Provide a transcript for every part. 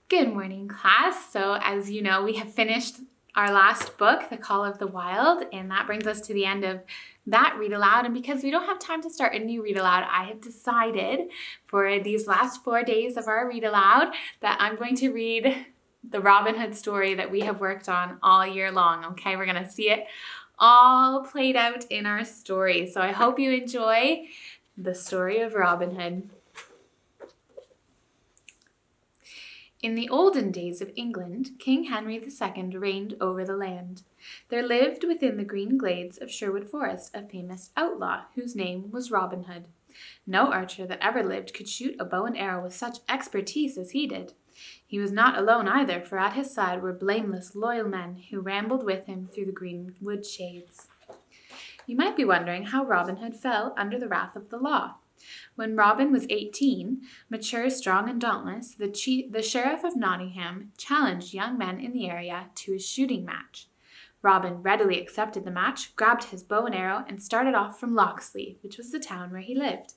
Good morning, class. So as you know, we have finished our last book, The Call of the Wild, and that brings us to the end of that read aloud. And because we don't have time to start a new read aloud, I have decided for these last 4 days of our read aloud that I'm going to read the Robin Hood story that we have worked on all year long. Okay, we're going to see it all played out in our story. So I hope you enjoy the story of Robin Hood. In the olden days of England, King Henry II reigned over the land. There lived within the green glades of Sherwood Forest a famous outlaw whose name was Robin Hood. No archer that ever lived could shoot a bow and arrow with such expertise as he did. He was not alone either, for at his side were blameless, loyal men who rambled with him through the greenwood shades. You might be wondering how Robin Hood fell under the wrath of the law. When Robin was 18, mature, strong, and dauntless, the Sheriff of Nottingham challenged young men in the area to a shooting match. Robin readily accepted the match, grabbed his bow and arrow, and started off from Locksley, which was the town where he lived.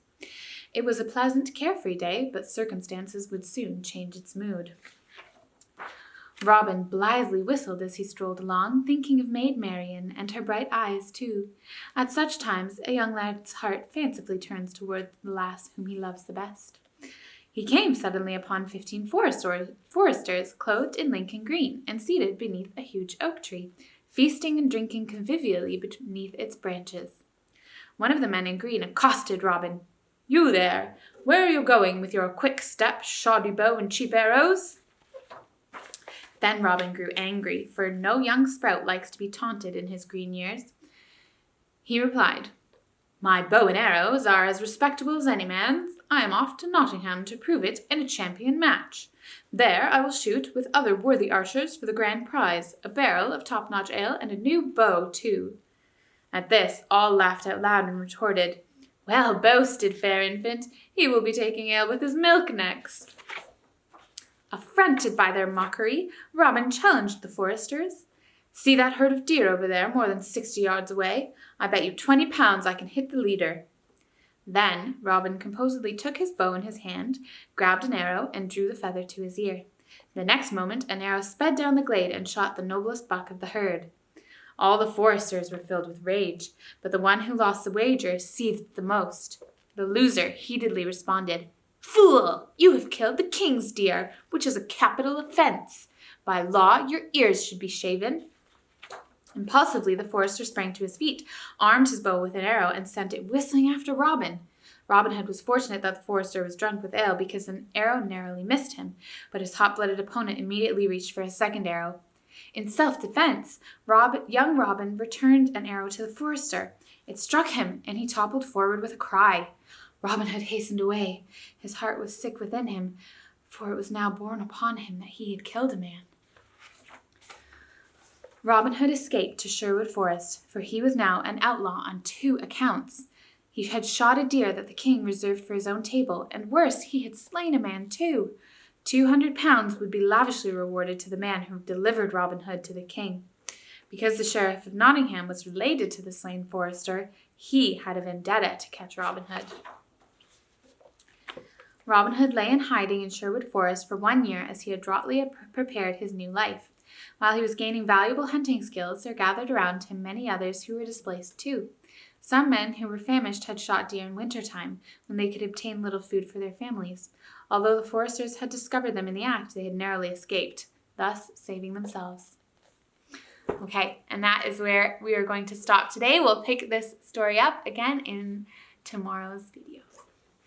It was a pleasant, carefree day, but circumstances would soon change its mood. Robin blithely whistled as he strolled along, thinking of Maid Marian and her bright eyes, too. At such times, a young lad's heart fancifully turns toward the lass whom he loves the best. He came suddenly upon 15 foresters, clothed in Lincoln green, and seated beneath a huge oak tree, feasting and drinking convivially beneath its branches. One of the men in green accosted Robin. "You there! Where are you going with your quick step, shoddy bow, and cheap arrows?" Then Robin grew angry, for no young sprout likes to be taunted in his green years. He replied, "My bow and arrows are as respectable as any man's. I am off to Nottingham to prove it in a champion match. There I will shoot with other worthy archers for the grand prize, a barrel of top-notch ale and a new bow, too." At this, all laughed out loud and retorted, "Well boasted, fair infant. He will be taking ale with his milk next." Affronted by their mockery, Robin challenged the foresters. "See that herd of deer over there, more than 60 yards away? I bet you 20 pounds I can hit the leader." Then Robin composedly took his bow in his hand, grabbed an arrow, and drew the feather to his ear. The next moment an arrow sped down the glade and shot the noblest buck of the herd. All the foresters were filled with rage, but the one who lost the wager seethed the most. The loser heatedly responded, "Fool! You have killed the king's deer, which is a capital offense. By law, your ears should be shaven." Impulsively, the forester sprang to his feet, armed his bow with an arrow, and sent it whistling after Robin. Robin Hood was fortunate that the forester was drunk with ale, because an arrow narrowly missed him, but his hot-blooded opponent immediately reached for his second arrow. In self-defense, young Robin returned an arrow to the forester. It struck him, and he toppled forward with a cry. Robin Hood hastened away. His heart was sick within him, for it was now borne upon him that he had killed a man. Robin Hood escaped to Sherwood Forest, for he was now an outlaw on 2 accounts. He had shot a deer that the king reserved for his own table, and worse, he had slain a man too. 200 pounds would be lavishly rewarded to the man who delivered Robin Hood to the king. Because the Sheriff of Nottingham was related to the slain forester, he had a vendetta to catch Robin Hood. Robin Hood lay in hiding in Sherwood Forest for 1 year as he adroitly prepared his new life. While he was gaining valuable hunting skills, there gathered around him many others who were displaced too. Some men who were famished had shot deer in winter time, when they could obtain little food for their families. Although the foresters had discovered them in the act, they had narrowly escaped, thus saving themselves. Okay, and that is where we are going to stop today. We'll pick this story up again in tomorrow's video.